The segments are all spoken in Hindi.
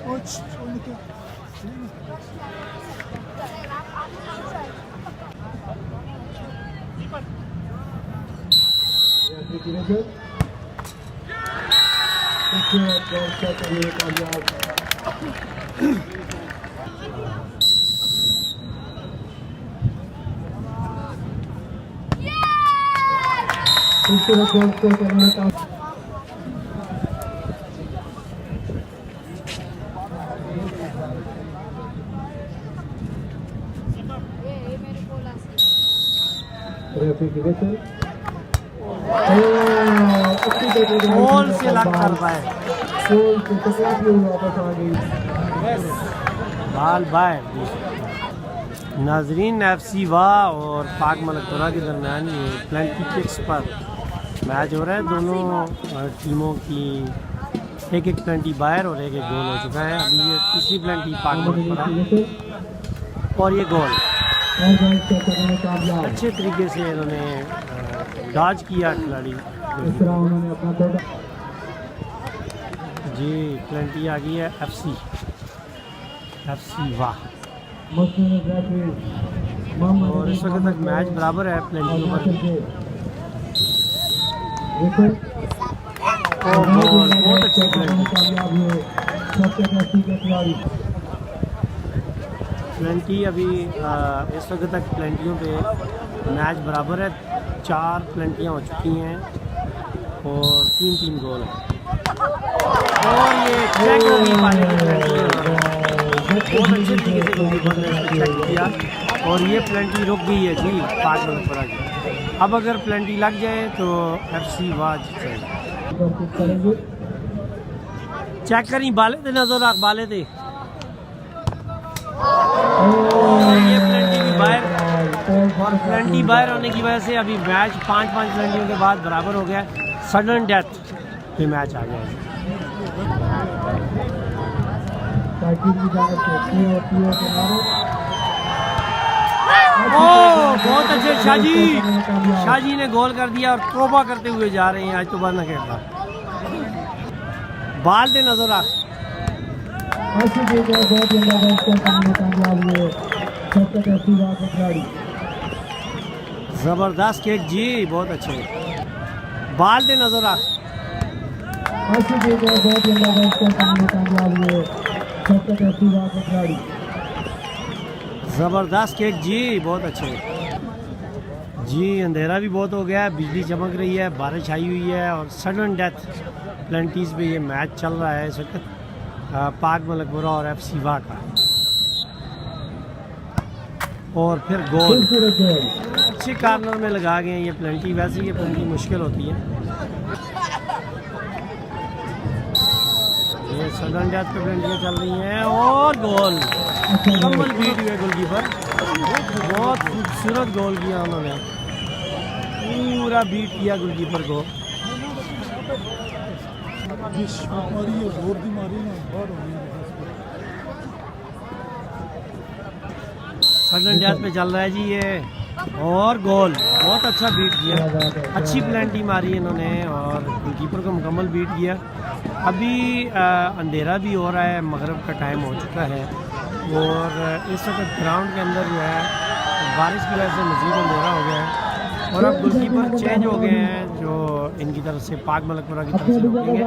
गोल से लग कर पाए बाल बाय। नाजरीन, FC वाह और पाक मलकपुरा के दरमियान ये प्लेंटी किक्स पर मैच हो रहा है। दोनों टीमों की एक एक प्लेंटी बाहर और एक एक गोल हो चुका है। अभी ये तीसरी प्लेंटी पाक मलकपुरा और ये गोल अच्छे तरीके से इन्होंने डॉज किया खिलाड़ी जी। प्लेंटी आ गई है FC वाह। और इस वक्त तक मैच बराबर है प्लेंटियों पर। बहुत अच्छी प्लेंटी अभी इस वक्त तक प्लेंटियों पे मैच बराबर है। 4 प्लेंटियाँ हो चुकी हैं और 3 गोल हैं। और ये चेक होगी पानी की प्लेंटी बहुत अच्छे तरीके से गोलकीपर ने चेक किया और ये प्लेंटी रुक गई है जी पाक मलकपुरा की। अब अगर प्लेंटी लग जाए तो FC वाह जीत जाएगी। चेक करी बाले थे नजर रख बाले थे। ये प्लेंटी भी बाहर और प्लेंटी बाहर होने की वजह से अभी मैच 5 प्लेंटियों के बाद बराबर हो गया। सडन डेथ पे मैच आ गया है। बहुत अच्छे शाहजी ने गोल कर दिया और तोबा करते हुए जा रहे हैं। आज तो बंद खेलता बाल दे नजर आ। जबरदस्त किक जी, बहुत अच्छे बाल दे नजर आ। जबरदस्त किक जी, बहुत अच्छे जी। अंधेरा भी बहुत हो गया है, बिजली चमक रही है, बारिश आई हुई है और सडन डेथ प्लेंटीज पे ये मैच चल रहा है इस वक्त पाक मलकपुरा और FC वाह का। और फिर गोल अच्छे कार्नर में लगा गए ये प्लेंटी। वैसे ये प्लेंटी मुश्किल होती है। ये सडन डेथ पे प्लेंटियाँ चल रही हैं और गोल कमल बीट हुए गोलकीपर। बहुत खूबसूरत गोल किया उन्होंने, पूरा बीट किया गोलकीपर को। सडन डेथ पे चल रहा है जी ये और गोल बहुत अच्छा बीट किया। अच्छी प्लेंटी मारी इन्होंने और गोलकीपर को मुकम्मल बीट किया। अभी अंधेरा भी हो रहा है, मगरिब का टाइम हो चुका है और इस वक्त ग्राउंड के अंदर जो है बारिश की वजह से मज़ीद अंधेरा हो गया है और अब गोलकीपर चेंज हो गए हैं जो इनकी तरफ से पाक मलकपुरा की तरफ से रोकेंगे।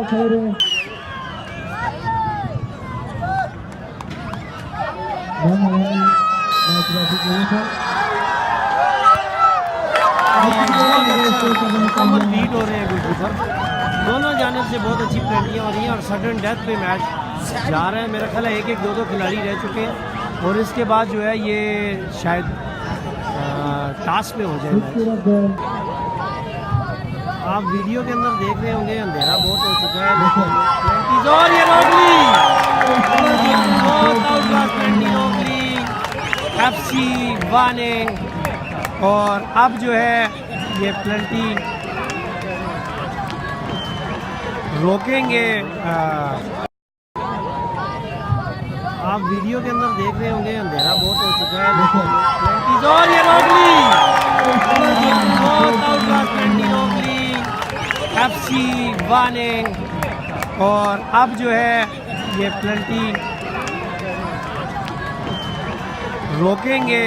मुकम्मल बीट हो रहे हैं गोलकीपर, दोनों जानिब से बहुत अच्छी प्लेंटियाँ हो रही हैं और सडन डेथ पे मैच जा रहा है। मेरा ख्याल है 1-1, 2-2 खिलाड़ी रह चुके हैं और इसके बाद जो है ये शायद टास्क पे हो जाए मैच। आप वीडियो के अंदर देख रहे होंगे अंधेरा बहुत हो चुका है लेकिन और ये रोक ली, बहुत आउटक्लास प्लेंटी रोक ली FC वाह ने। और अब जो है ये प्लेंटी रोकेंगे। आप वीडियो के अंदर देख रहे होंगे अंधेरा बहुत हो चुका है लेकिन और ये रोक ली, बहुत आउटक्लास प्लेंटी रोक ली FC वाह ने। और अब जो है ये प्लेंटी रोकेंगे